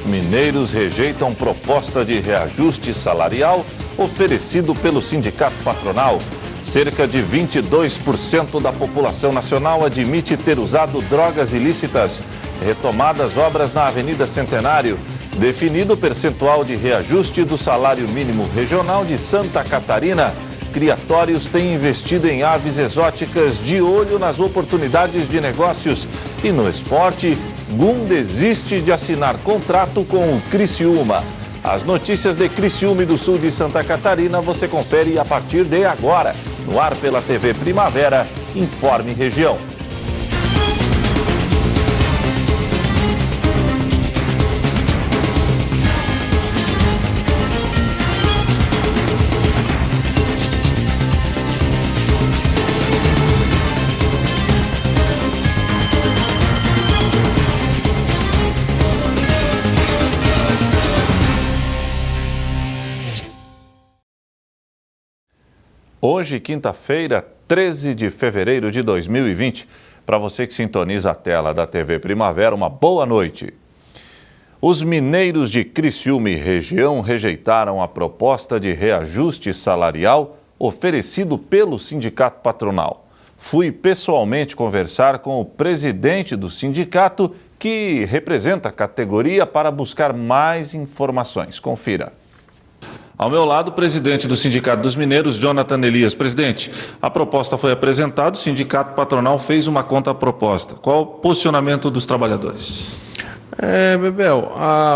Mineiros rejeitam proposta de reajuste salarial oferecido pelo sindicato patronal. Cerca de 22% da população nacional admite ter usado drogas ilícitas. Retomadas obras na Avenida Centenário. Definido o percentual de reajuste do salário mínimo regional de Santa Catarina. Criatórios têm investido em aves exóticas de olho nas oportunidades de negócios. E no esporte, GUM desiste de assinar contrato com o Criciúma. As notícias de Criciúma e do sul de Santa Catarina você confere a partir de agora. No ar pela TV Primavera, Informe Região. Hoje, quinta-feira, 13 de fevereiro de 2020. Para você que sintoniza a tela da TV Primavera, uma boa noite. Os mineiros de Criciúma e região rejeitaram a proposta de reajuste salarial oferecido pelo sindicato patronal. Fui pessoalmente conversar com o presidente do sindicato, que representa a categoria, para buscar mais informações. Confira. Ao meu lado, o presidente do Sindicato dos Mineiros, Jonathan Elias. Presidente, a proposta foi apresentada, o sindicato patronal fez uma contraproposta. Qual o posicionamento dos trabalhadores? Bebel,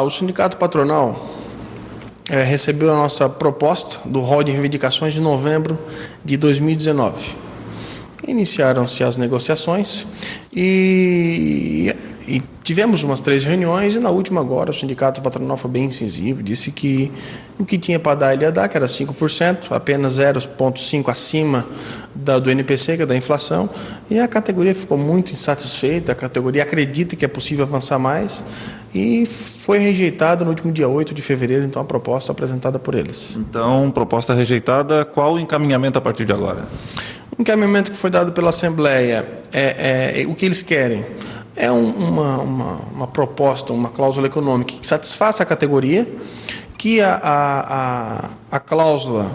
o sindicato patronal recebeu a nossa proposta do rol de reivindicações de novembro de 2019. Iniciaram-se as negociações e tivemos umas 3 reuniões, e na última agora o sindicato patronal foi bem incisivo, disse que o que tinha para dar ele ia dar, que era 5%, apenas 0,5% acima do NPC, que é da inflação, e a categoria ficou muito insatisfeita, a categoria acredita que é possível avançar mais, e foi rejeitada no último dia 8 de fevereiro, então, a proposta apresentada por eles. Então, proposta rejeitada, qual o encaminhamento a partir de agora? O encaminhamento que foi dado pela Assembleia o que eles querem. É uma proposta, uma cláusula econômica que satisfaça a categoria, que a cláusula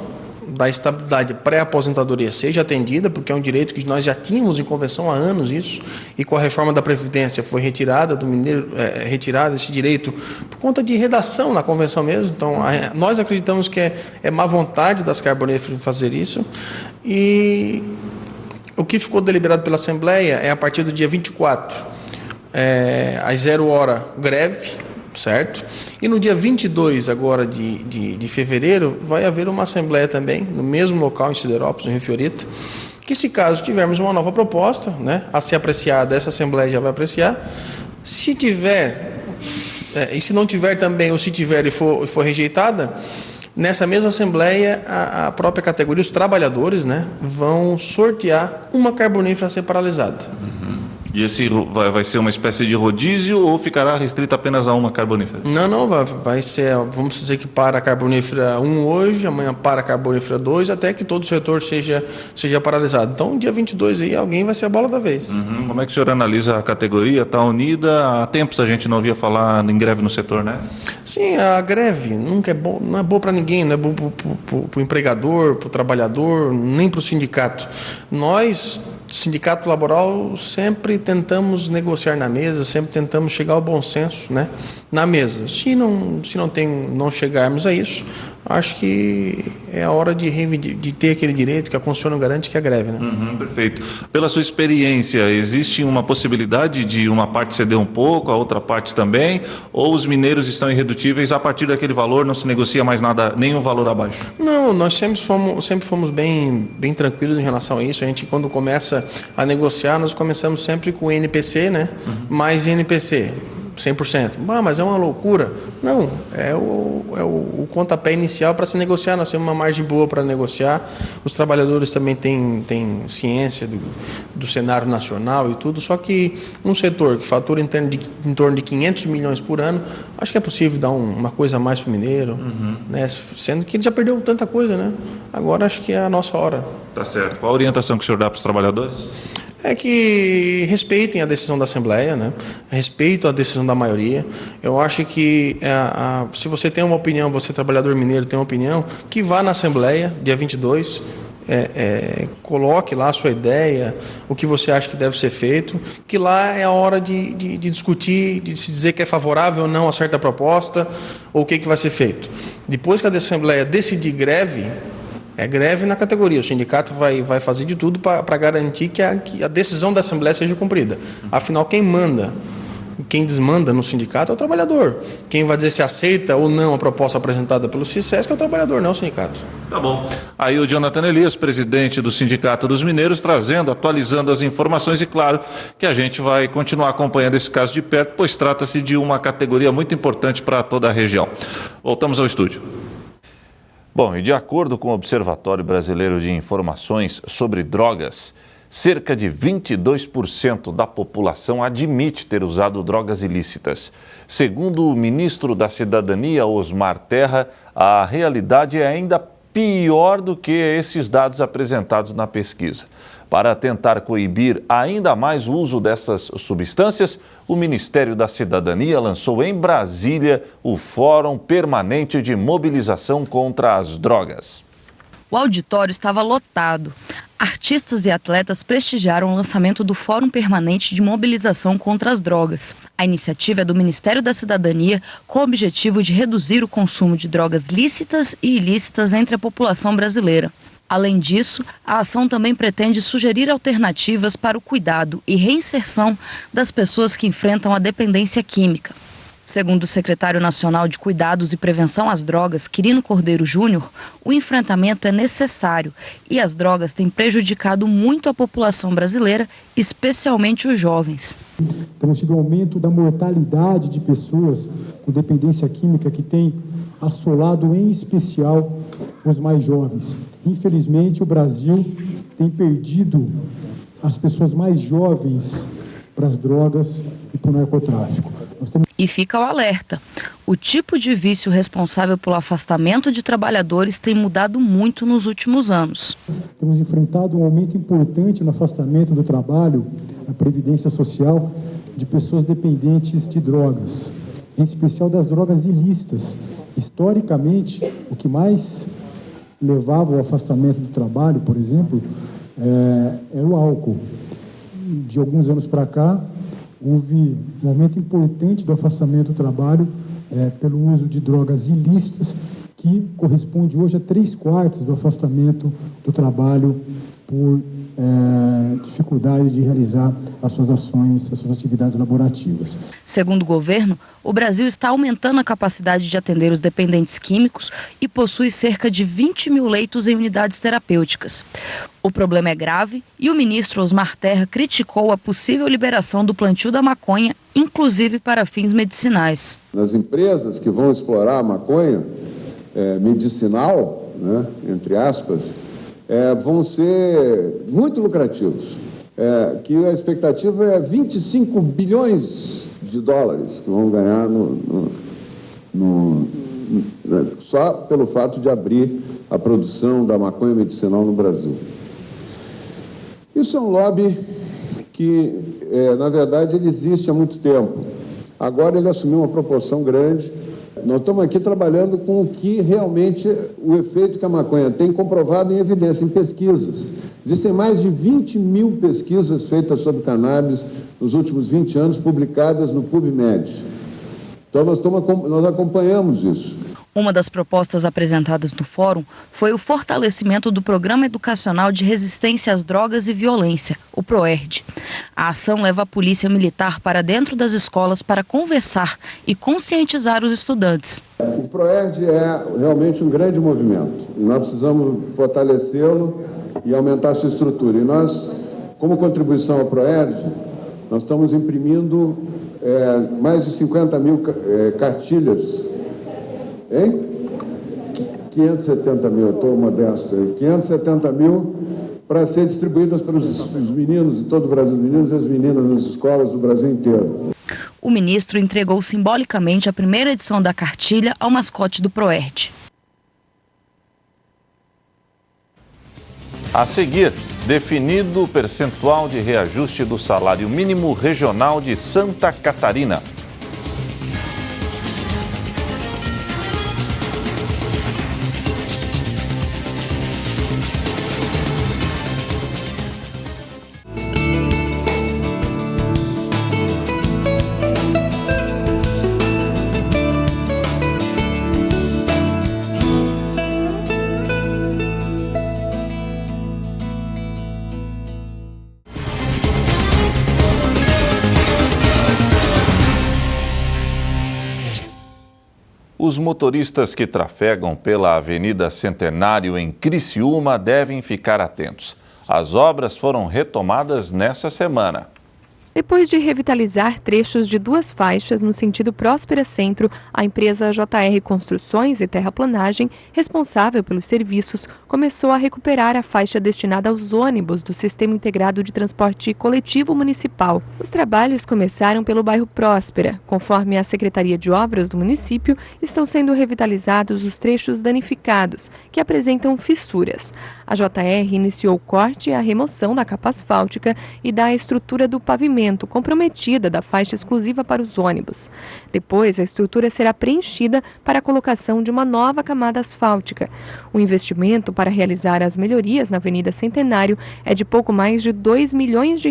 da estabilidade pré-aposentadoria seja atendida, porque é um direito que nós já tínhamos em convenção há anos isso, e com a reforma da Previdência foi retirada do Mineiro, retirado esse direito por conta de redação na convenção mesmo. Então, nós acreditamos que é má vontade das carboníferas fazer isso, e o que ficou deliberado pela Assembleia é a partir do dia 24, às 0 hora, greve, certo? E no dia 22 agora de fevereiro vai haver uma assembleia também, no mesmo local em Siderópolis, no Rio Fiorito, que se caso tivermos uma nova proposta, né, a ser apreciada, essa assembleia já vai apreciar. Se tiver, e se não tiver também, ou se tiver e for rejeitada, nessa mesma assembleia a própria categoria, os trabalhadores, né, vão sortear uma carbonífera a ser paralisada. E esse vai ser uma espécie de rodízio ou ficará restrito apenas a uma carbonífera? Não, vai ser, vamos dizer que para a carbonífera 1 hoje, amanhã para a carbonífera 2, até que todo o setor seja paralisado. Então, dia 22 aí, alguém vai ser a bola da vez. Como é que o senhor analisa a categoria? Está unida? Há tempos a gente não ouvia falar em greve no setor, né? Sim, a greve nunca é bom, não é boa para ninguém, não é bom para o empregador, para o trabalhador, nem para o sindicato. Nós, sindicato laboral, sempre tentamos negociar na mesa, sempre tentamos chegar ao bom senso, né, na mesa. Se não chegarmos a isso, acho que é a hora de ter aquele direito que a Constituição garante, que é a greve, né? Perfeito. Pela sua experiência, existe uma possibilidade de uma parte ceder um pouco, a outra parte também, ou os mineiros estão irredutíveis, a partir daquele valor não se negocia mais nada, nenhum valor abaixo? Não, nós sempre fomos bem tranquilos em relação a isso. A gente, quando começa a negociar, nós começamos sempre com o NPC, né? Mais NPC. 100%. Mas é uma loucura. Não, é o pontapé inicial para se negociar. Nós temos uma margem boa para negociar. Os trabalhadores também têm ciência do cenário nacional e tudo, só que um setor que fatura em torno de 500 milhões por ano, acho que é possível dar uma coisa a mais para o mineiro, né? Sendo que ele já perdeu tanta coisa, né? Agora acho que é a nossa hora. Tá certo. Qual a orientação que o senhor dá para os trabalhadores? é que respeitem a decisão da Assembleia, né? Respeitem a decisão da maioria. Eu acho que se você tem uma opinião, você trabalhador mineiro tem uma opinião, que vá na Assembleia, dia 22, coloque lá a sua ideia, o que você acha que deve ser feito, que lá é a hora de discutir, de se dizer que é favorável ou não a certa proposta, ou o que vai ser feito. Depois que a Assembleia decidir greve, é greve na categoria. O sindicato vai fazer de tudo para garantir que a decisão da Assembleia seja cumprida. Afinal, quem manda, quem desmanda no sindicato é o trabalhador. Quem vai dizer se aceita ou não a proposta apresentada pelo CISESC é o trabalhador, não o sindicato. Tá bom. Aí o Jonathan Elias, presidente do Sindicato dos Mineiros, atualizando as informações, e claro que a gente vai continuar acompanhando esse caso de perto, pois trata-se de uma categoria muito importante para toda a região. Voltamos ao estúdio. Bom, e de acordo com o Observatório Brasileiro de Informações sobre Drogas, cerca de 22% da população admite ter usado drogas ilícitas. Segundo o ministro da Cidadania, Osmar Terra, a realidade é ainda pior do que esses dados apresentados na pesquisa. Para tentar coibir ainda mais o uso dessas substâncias, o Ministério da Cidadania lançou em Brasília o Fórum Permanente de Mobilização contra as Drogas. O auditório estava lotado. Artistas e atletas prestigiaram o lançamento do Fórum Permanente de Mobilização contra as Drogas. A iniciativa é do Ministério da Cidadania, com o objetivo de reduzir o consumo de drogas lícitas e ilícitas entre a população brasileira. Além disso, a ação também pretende sugerir alternativas para o cuidado e reinserção das pessoas que enfrentam a dependência química. Segundo o secretário nacional de Cuidados e Prevenção às Drogas, Quirino Cordeiro Júnior, o enfrentamento é necessário e as drogas têm prejudicado muito a população brasileira, especialmente os jovens. Temos tido um aumento da mortalidade de pessoas com dependência química que tem assolado em especial os mais jovens. Infelizmente, o Brasil tem perdido as pessoas mais jovens para as drogas e para o narcotráfico. E fica o alerta. O tipo de vício responsável pelo afastamento de trabalhadores tem mudado muito nos últimos anos. Temos enfrentado um aumento importante no afastamento do trabalho, na previdência social, de pessoas dependentes de drogas, em especial das drogas ilícitas. Historicamente, o que mais levava ao afastamento do trabalho, por exemplo, era o álcool. De alguns anos para cá, houve um aumento importante do afastamento do trabalho pelo uso de drogas ilícitas, que corresponde hoje a 3/4 do afastamento do trabalho por dificuldade de realizar as suas ações, as suas atividades laborativas. Segundo o governo, o Brasil está aumentando a capacidade de atender os dependentes químicos e possui cerca de 20 mil leitos em unidades terapêuticas. O problema é grave e o ministro Osmar Terra criticou a possível liberação do plantio da maconha, inclusive para fins medicinais. As empresas que vão explorar a maconha medicinal, né, entre aspas, vão ser muito lucrativos. Que a expectativa é 25 bilhões de dólares que vão ganhar só pelo fato de abrir a produção da maconha medicinal no Brasil. Isso é um lobby que, na verdade, ele existe há muito tempo. Agora ele assumiu uma proporção grande. Nós estamos aqui trabalhando com o que realmente o efeito que a maconha tem comprovado em evidência, em pesquisas. Existem mais de 20 mil pesquisas feitas sobre cannabis nos últimos 20 anos, publicadas no PubMed. Então nós acompanhamos isso. Uma das propostas apresentadas no fórum foi o fortalecimento do Programa Educacional de Resistência às Drogas e Violência, o PROERD. A ação leva a polícia militar para dentro das escolas para conversar e conscientizar os estudantes. O PROERD é realmente um grande movimento. Nós precisamos fortalecê-lo e aumentar a sua estrutura. E nós, como contribuição ao PROERD, nós estamos imprimindo mais de 50 mil cartilhas. 570 mil, estou modesto, 570 mil para ser distribuídas para os meninos de todo o Brasil, os meninos e as meninas nas escolas do Brasil inteiro. O ministro entregou simbolicamente a primeira edição da cartilha ao mascote do PROERD. A seguir, Definido o percentual de reajuste do salário mínimo regional de Santa Catarina. Os motoristas que trafegam pela Avenida Centenário em Criciúma devem ficar atentos. As obras foram retomadas nessa semana. Depois de revitalizar trechos de 2 faixas no sentido Próspera Centro, a empresa JR Construções e Terraplanagem, responsável pelos serviços, começou a recuperar a faixa destinada aos ônibus do Sistema Integrado de Transporte Coletivo Municipal. Os trabalhos começaram pelo bairro Próspera. Conforme a Secretaria de Obras do município, estão sendo revitalizados os trechos danificados, que apresentam fissuras. A JR iniciou o corte e a remoção da capa asfáltica e da estrutura do pavimento comprometida da faixa exclusiva para os ônibus. Depois, a estrutura será preenchida para a colocação de uma nova camada asfáltica. O investimento para realizar as melhorias na Avenida Centenário é de pouco mais de R$2 milhões,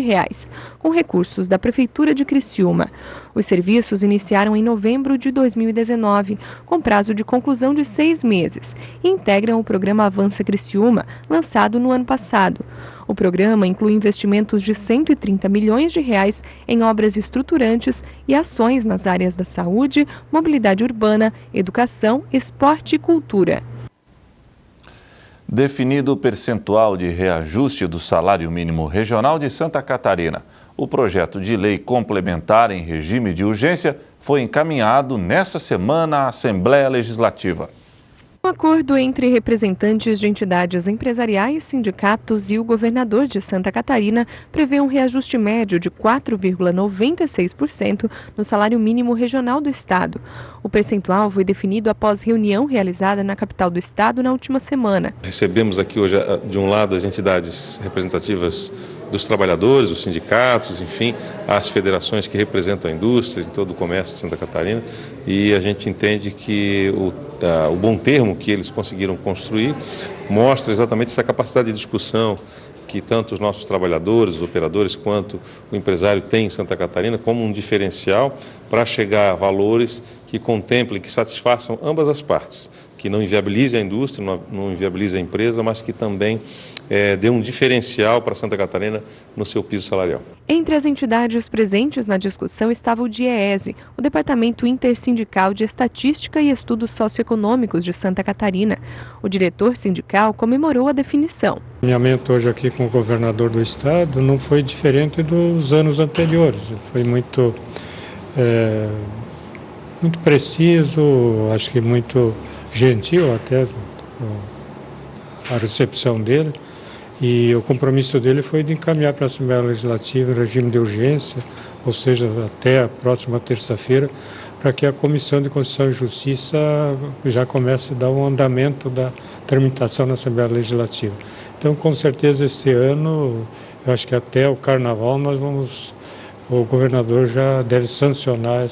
com recursos da Prefeitura de Criciúma. Os serviços iniciaram em novembro de 2019, com prazo de conclusão de 6 meses, e integram o programa Avança Criciúma, lançado no ano passado. O programa inclui investimentos de R$130 milhões em obras estruturantes e ações nas áreas da saúde, mobilidade urbana, educação, esporte e cultura. Definido o percentual de reajuste do salário mínimo regional de Santa Catarina, o projeto de lei complementar em regime de urgência foi encaminhado nesta semana à Assembleia Legislativa. Um acordo entre representantes de entidades empresariais, sindicatos e o governador de Santa Catarina prevê um reajuste médio de 4,96% no salário mínimo regional do estado. O percentual foi definido após reunião realizada na capital do estado na última semana. Recebemos aqui hoje, de um lado, as entidades representativas dos trabalhadores, os sindicatos, enfim, as federações que representam a indústria em todo o comércio de Santa Catarina, e a gente entende que o bom termo que eles conseguiram construir mostra exatamente essa capacidade de discussão que tanto os nossos trabalhadores, os operadores, quanto o empresário tem em Santa Catarina como um diferencial para chegar a valores que contemplem, que satisfaçam ambas as partes, que não inviabilize a indústria, não inviabilize a empresa, mas que também dê um diferencial para Santa Catarina no seu piso salarial. Entre as entidades presentes na discussão estava o DIEESE, o Departamento Intersindical de Estatística e Estudos Socioeconômicos de Santa Catarina. O diretor sindical comemorou a definição. O alinhamento hoje aqui com o governador do estado não foi diferente dos anos anteriores. Foi muito preciso, acho que muito gentil até a recepção dele. E o compromisso dele foi de encaminhar para a Assembleia Legislativa em regime de urgência, ou seja, até a próxima terça-feira, para que a Comissão de Constituição e Justiça já comece a dar um andamento da tramitação na Assembleia Legislativa. Então, com certeza, este ano, eu acho que até o Carnaval, o governador já deve sancionar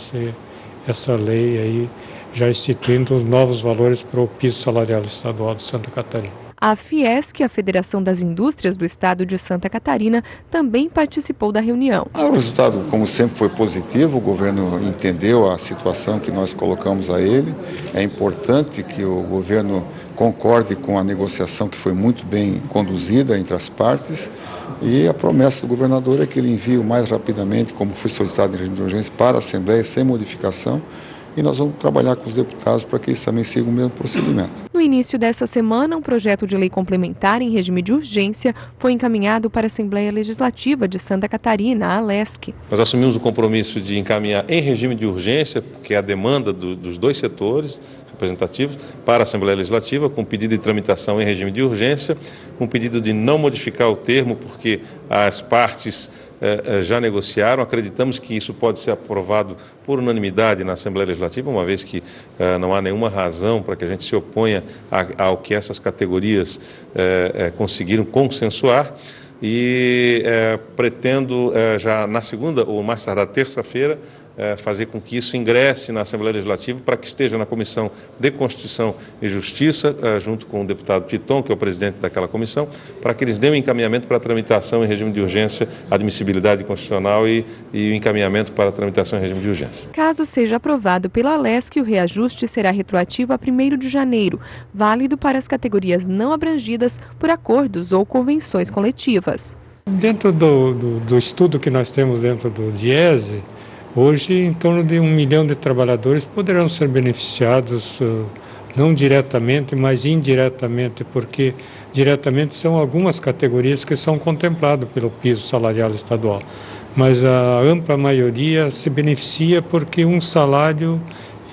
essa lei aí, já instituindo os novos valores para o piso salarial estadual de Santa Catarina. A Fiesc, a Federação das Indústrias do Estado de Santa Catarina, também participou da reunião. O resultado, como sempre, foi positivo. O governo entendeu a situação que nós colocamos a ele. É importante que o governo concorde com a negociação que foi muito bem conduzida entre as partes. E a promessa do governador é que ele envie o mais rapidamente, como foi solicitado em regime de urgência, para a Assembleia, sem modificação. E nós vamos trabalhar com os deputados para que eles também sigam o mesmo procedimento. No início dessa semana, um projeto de lei complementar em regime de urgência foi encaminhado para a Assembleia Legislativa de Santa Catarina, a ALESC. Nós assumimos o compromisso de encaminhar em regime de urgência, porque é a demanda dos dois setores representativos, para a Assembleia Legislativa, com pedido de tramitação em regime de urgência, com pedido de não modificar o termo, porque as partes já negociaram. Acreditamos que isso pode ser aprovado por unanimidade na Assembleia Legislativa, uma vez que não há nenhuma razão para que a gente se oponha ao que essas categorias conseguiram consensuar. e pretendo já na segunda ou mais tardar terça-feira fazer com que isso ingresse na Assembleia Legislativa para que esteja na Comissão de Constituição e Justiça, junto com o deputado Piton, que é o presidente daquela comissão, para que eles deem um encaminhamento para a tramitação em regime de urgência, admissibilidade constitucional e o encaminhamento para a tramitação em regime de urgência. Caso seja aprovado pela LESC, o reajuste será retroativo a 1º de janeiro, válido para as categorias não abrangidas por acordos ou convenções coletivas. Dentro do estudo que nós temos dentro do DIESE, hoje, em torno de 1 milhão de trabalhadores poderão ser beneficiados, não diretamente, mas indiretamente, porque diretamente são algumas categorias que são contempladas pelo piso salarial estadual. Mas a ampla maioria se beneficia porque um salário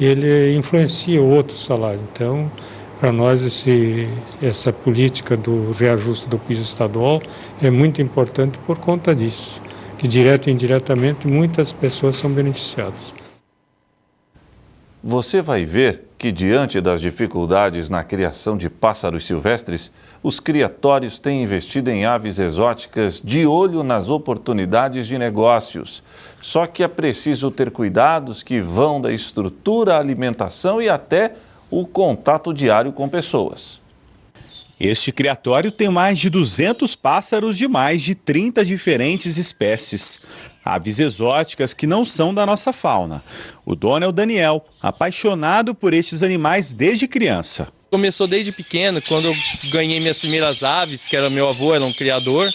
ele influencia o outro salário. Então, para nós, essa política do reajuste do piso estadual é muito importante por conta disso. Que direto e indiretamente muitas pessoas são beneficiadas. Você vai ver que, diante das dificuldades na criação de pássaros silvestres, os criatórios têm investido em aves exóticas de olho nas oportunidades de negócios. Só que é preciso ter cuidados que vão da estrutura à alimentação e até o contato diário com pessoas. Este criatório tem mais de 200 pássaros de mais de 30 diferentes espécies. Aves exóticas que não são da nossa fauna. O dono é o Daniel, apaixonado por estes animais desde criança. Começou desde pequeno, quando eu ganhei minhas primeiras aves, que era meu avô, era um criador.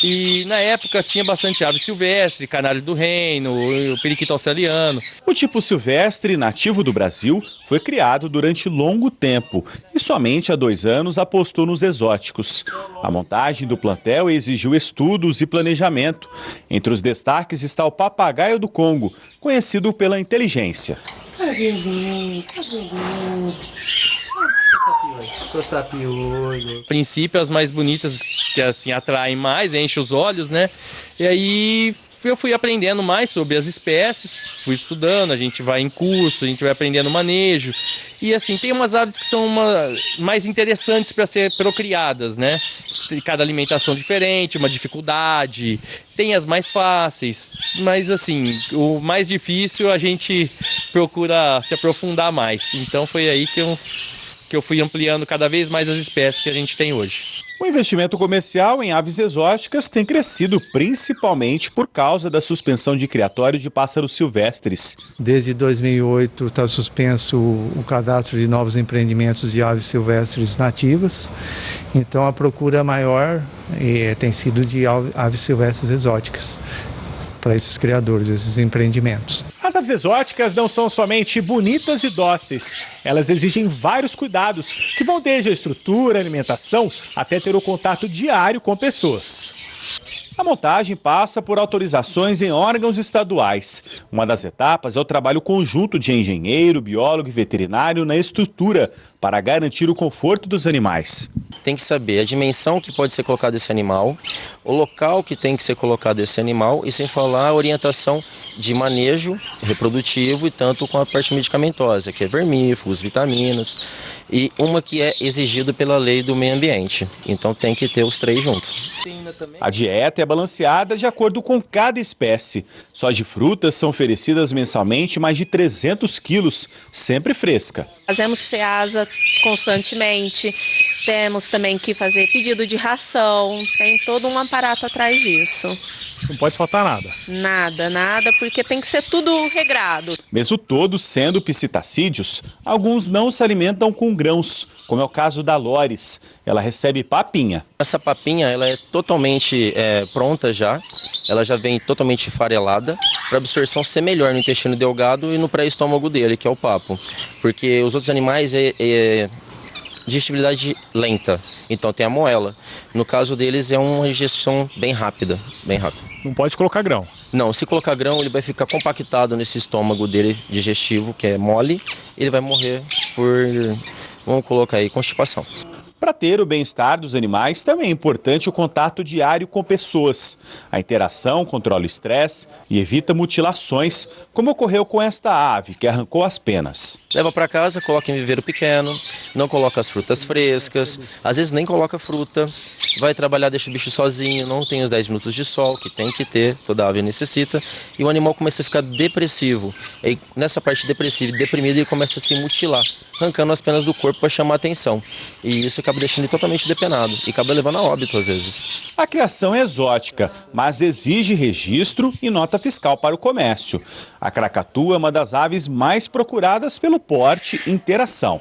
E na época tinha bastante ave silvestre, canário do reino, o periquito australiano. O tipo silvestre, nativo do Brasil, foi criado durante longo tempo e somente há 2 anos apostou nos exóticos. A montagem do plantel exigiu estudos e planejamento. Entre os destaques está o papagaio do Congo, conhecido pela inteligência. A princípio, as mais bonitas, que assim atraem mais, enchem os olhos, né? E aí eu fui aprendendo mais sobre as espécies, fui estudando, a gente vai em curso, a gente vai aprendendo manejo. E assim, tem umas aves que são mais interessantes para ser procriadas, né? Tem cada alimentação diferente, uma dificuldade, tem as mais fáceis, mas assim, o mais difícil a gente procura se aprofundar mais. Então foi aí que eu fui ampliando cada vez mais as espécies que a gente tem hoje. O investimento comercial em aves exóticas tem crescido principalmente por causa da suspensão de criatórios de pássaros silvestres. Desde 2008 está suspenso o cadastro de novos empreendimentos de aves silvestres nativas, então a procura maior tem sido de aves silvestres exóticas para esses criadores, esses empreendimentos. As aves exóticas não são somente bonitas e dóceis, elas exigem vários cuidados, que vão desde a estrutura, a alimentação, até ter o contato diário com pessoas. A montagem passa por autorizações em órgãos estaduais. Uma das etapas é o trabalho conjunto de engenheiro, biólogo e veterinário na estrutura para garantir o conforto dos animais. Tem que saber a dimensão que pode ser colocada esse animal, o local que tem que ser colocado esse animal e sem falar a orientação de manejo reprodutivo e tanto com a parte medicamentosa, que é vermífugos, vitaminas e uma que é exigido pela lei do meio ambiente. Então tem que ter os 3 juntos. A dieta é balanceada de acordo com cada espécie. Só de frutas são oferecidas mensalmente mais de 300 quilos, sempre fresca. Fazemos ceasa constantemente, temos também que fazer pedido de ração, tem todo um aparato atrás disso. Não pode faltar nada. Nada, porque tem que ser tudo regrado. Mesmo todos sendo piscitacídeos, alguns não se alimentam com grãos, como é o caso da Lores. Ela recebe papinha. Essa papinha ela é totalmente pronta já, ela já vem totalmente farelada, para a absorção ser melhor no intestino delgado e no pré-estômago dele, que é o papo. Porque os outros animais digestibilidade lenta, então tem a moela. No caso deles é uma digestão bem rápida, Não pode colocar grão? Não, se colocar grão ele vai ficar compactado nesse estômago dele digestivo, que é mole, ele vai morrer por, vamos colocar aí, constipação. Para ter o bem-estar dos animais, também é importante o contato diário com pessoas. A interação controla o estresse e evita mutilações, como ocorreu com esta ave, que arrancou as penas. Leva para casa, coloca em viveiro pequeno, não coloca as frutas frescas, às vezes nem coloca fruta, vai trabalhar, deixa o bicho sozinho, não tem os 10 minutos de sol, que tem que ter, toda ave necessita, e o animal começa a ficar depressivo. E nessa parte depressiva e deprimida, ele começa a se mutilar, arrancando as penas do corpo para chamar a atenção. E isso acaba deixando ele totalmente depenado e acaba levando a óbito às vezes. A criação é exótica, mas exige registro e nota fiscal para o comércio. A caracatua é uma das aves mais procuradas pelo porte e interação.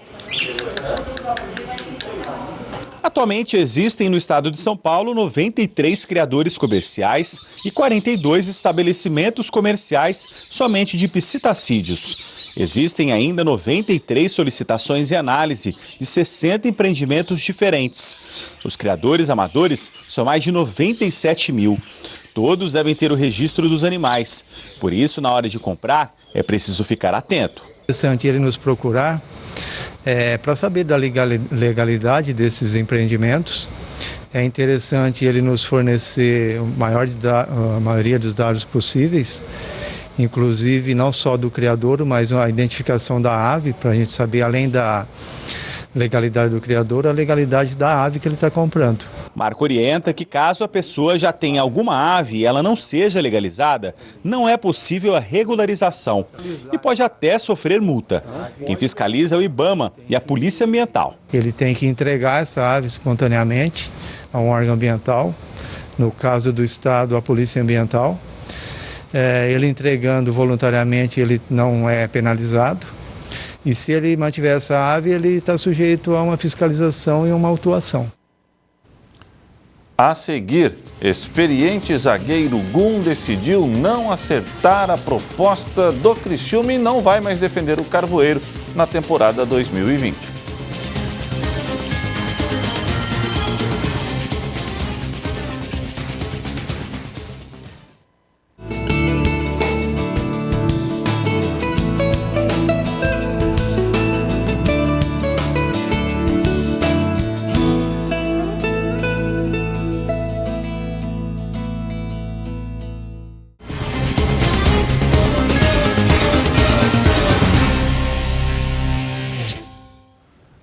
Atualmente existem no estado de São Paulo 93 criadores comerciais e 42 estabelecimentos comerciais somente de psitacídeos. Existem ainda 93 solicitações e análise de 60 empreendimentos diferentes. Os criadores amadores são mais de 97 mil. Todos devem ter o registro dos animais. Por isso, na hora de comprar, é preciso ficar atento. É interessante ele nos procurar para saber da legalidade desses empreendimentos. É interessante ele nos fornecer a maioria dos dados possíveis, inclusive não só do criador, mas a identificação da ave, para a gente saber, além da legalidade do criador, a legalidade da ave que ele está comprando. Marco orienta que caso a pessoa já tenha alguma ave e ela não seja legalizada, não é possível a regularização e pode até sofrer multa. Quem fiscaliza é o IBAMA e a Polícia Ambiental. Ele tem que entregar essa ave espontaneamente a um órgão ambiental, no caso do Estado, a Polícia Ambiental. Ele entregando voluntariamente, ele não é penalizado. E se ele mantiver essa ave, ele está sujeito a uma fiscalização e uma autuação. A seguir, experiente zagueiro Gum decidiu não acertar a proposta do Criciúma e não vai mais defender o Carvoeiro na temporada 2020.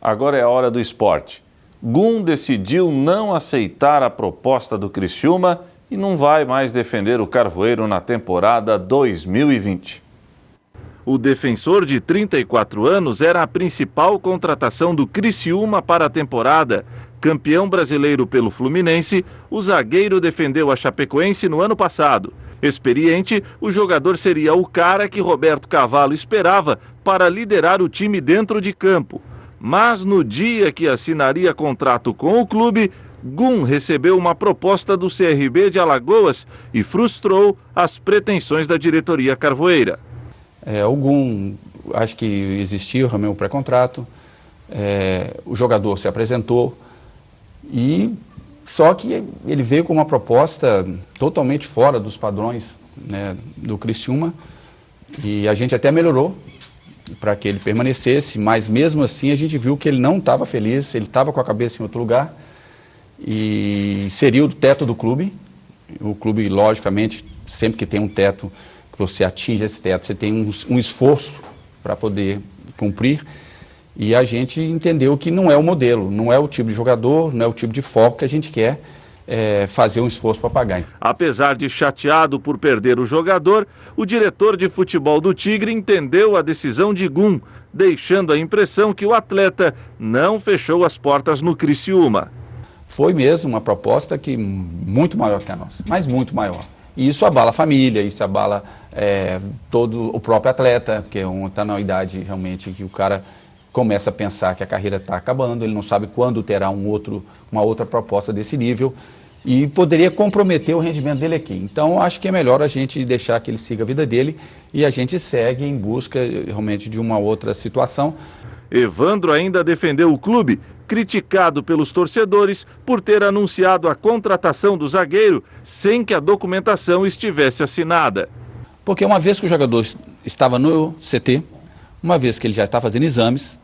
Agora é a hora do esporte. Gum decidiu não aceitar a proposta do Criciúma e não vai mais defender o Carvoeiro na temporada 2020. O defensor de 34 anos era a principal contratação do Criciúma para a temporada. Campeão brasileiro pelo Fluminense, o zagueiro defendeu a Chapecoense no ano passado. Experiente, o jogador seria o cara que Roberto Cavalo esperava para liderar o time dentro de campo. Mas no dia que assinaria contrato com o clube, Gum recebeu uma proposta do CRB de Alagoas e frustrou as pretensões da diretoria carvoeira. O Gum, acho que existiu realmente um pré-contrato, o jogador se apresentou, e só que ele veio com uma proposta totalmente fora dos padrões, né, do Criciúma, e a gente até melhorou para que ele permanecesse, mas mesmo assim a gente viu que ele não estava feliz, ele estava com a cabeça em outro lugar, e seria o teto do clube. O clube, logicamente, sempre que tem um teto, que você atinge esse teto, você tem um esforço para poder cumprir, e a gente entendeu que não é o modelo, não é o tipo de jogador, não é o tipo de foco que a gente quer fazer um esforço para pagar. Apesar de chateado por perder o jogador, o diretor de futebol do Tigre entendeu a decisão de Gum, deixando a impressão que o atleta não fechou as portas no Criciúma. Foi mesmo uma proposta que muito maior que a nossa, mas muito maior. E isso abala a família, isso abala todo o próprio atleta, porque está na idade realmente que o cara começa a pensar que a carreira está acabando, ele não sabe quando terá uma outra proposta desse nível e poderia comprometer o rendimento dele aqui. Então, acho que é melhor a gente deixar que ele siga a vida dele e a gente segue em busca realmente de uma outra situação. Evandro ainda defendeu o clube, criticado pelos torcedores por ter anunciado a contratação do zagueiro sem que a documentação estivesse assinada. Porque uma vez que o jogador estava no CT, uma vez que ele já está fazendo exames,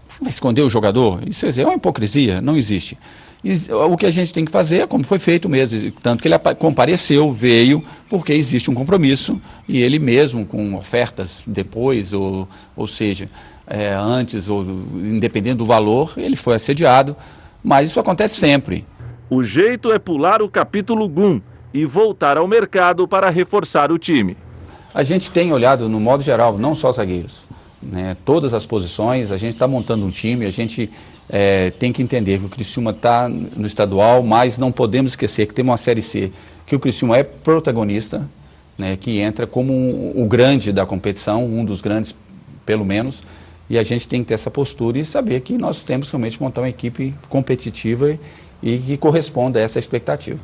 você vai esconder o jogador? Isso é uma hipocrisia, não existe. E o que a gente tem que fazer é como foi feito mesmo, tanto que ele compareceu, veio, porque existe um compromisso, e ele mesmo com ofertas depois, ou seja, antes, ou independente do valor, ele foi assediado, mas isso acontece sempre. O jeito é pular o capítulo GUM e voltar ao mercado para reforçar o time. A gente tem olhado, no modo geral, não só zagueiros, né, todas as posições, a gente está montando um time, a gente tem que entender que o Criciúma está no estadual, mas não podemos esquecer que tem uma Série C, que o Criciúma é protagonista, né, que entra como o grande da competição, um dos grandes pelo menos, e a gente tem que ter essa postura e saber que nós temos realmente montar uma equipe competitiva e que corresponda a essa expectativa.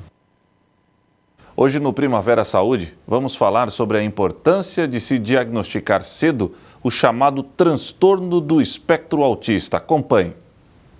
Hoje no Primavera Saúde, vamos falar sobre a importância de se diagnosticar cedo o chamado transtorno do espectro autista. Acompanhe.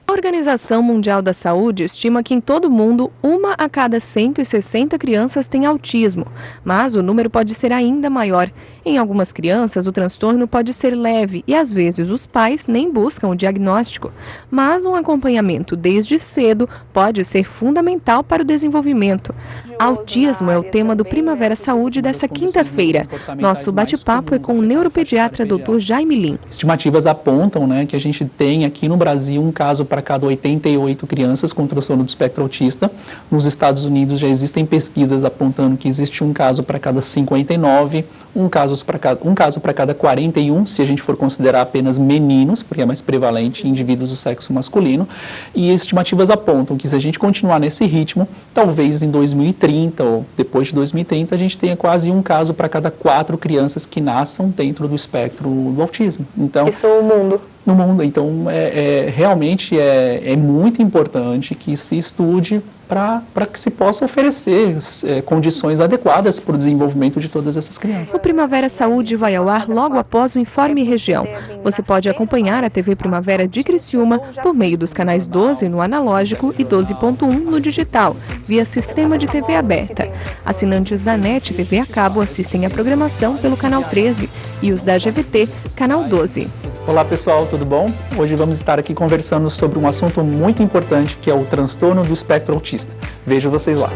A Organização Mundial da Saúde estima que em todo o mundo, 1 a cada 160 crianças tem autismo, mas o número pode ser ainda maior. Em algumas crianças, o transtorno pode ser leve e, às vezes, os pais nem buscam o diagnóstico. Mas um acompanhamento desde cedo pode ser fundamental para o desenvolvimento. Autismo é o tema do Primavera Saúde dessa quinta-feira. Nosso bate-papo é com o neuropediatra Dr. Jaime Lim. Estimativas apontam, que a gente tem aqui no Brasil um caso para cada 88 crianças com transtorno do espectro autista. Nos Estados Unidos já existem pesquisas apontando que existe um caso para cada 59, um caso para cada 41, se a gente for considerar apenas meninos, porque é mais prevalente em indivíduos do sexo masculino, e estimativas apontam que se a gente continuar nesse ritmo, talvez em 2030 ou depois de 2030 a gente tenha quase um caso para cada 4 crianças que nasçam dentro do espectro do autismo. Então, isso é o mundo. No mundo. Então, realmente é muito importante que se estude para que se possa oferecer condições adequadas para o desenvolvimento de todas essas crianças. O Primavera Saúde vai ao ar logo após o Informe Região. Você pode acompanhar a TV Primavera de Criciúma por meio dos canais 12 no analógico e 12.1 no digital, via sistema de TV aberta. Assinantes da NET TV a cabo assistem a programação pelo canal 13 e os da GVT, canal 12. Olá pessoal, tudo bom? Hoje vamos estar aqui conversando sobre um assunto muito importante que é o transtorno do espectro autista. Vejo vocês lá.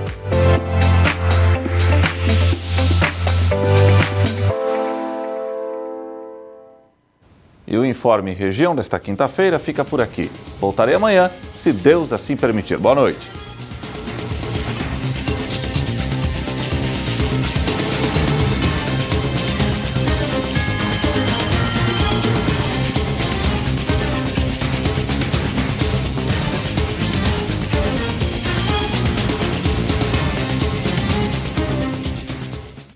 E o Informe Região desta quinta-feira fica por aqui. Voltarei amanhã, se Deus assim permitir. Boa noite.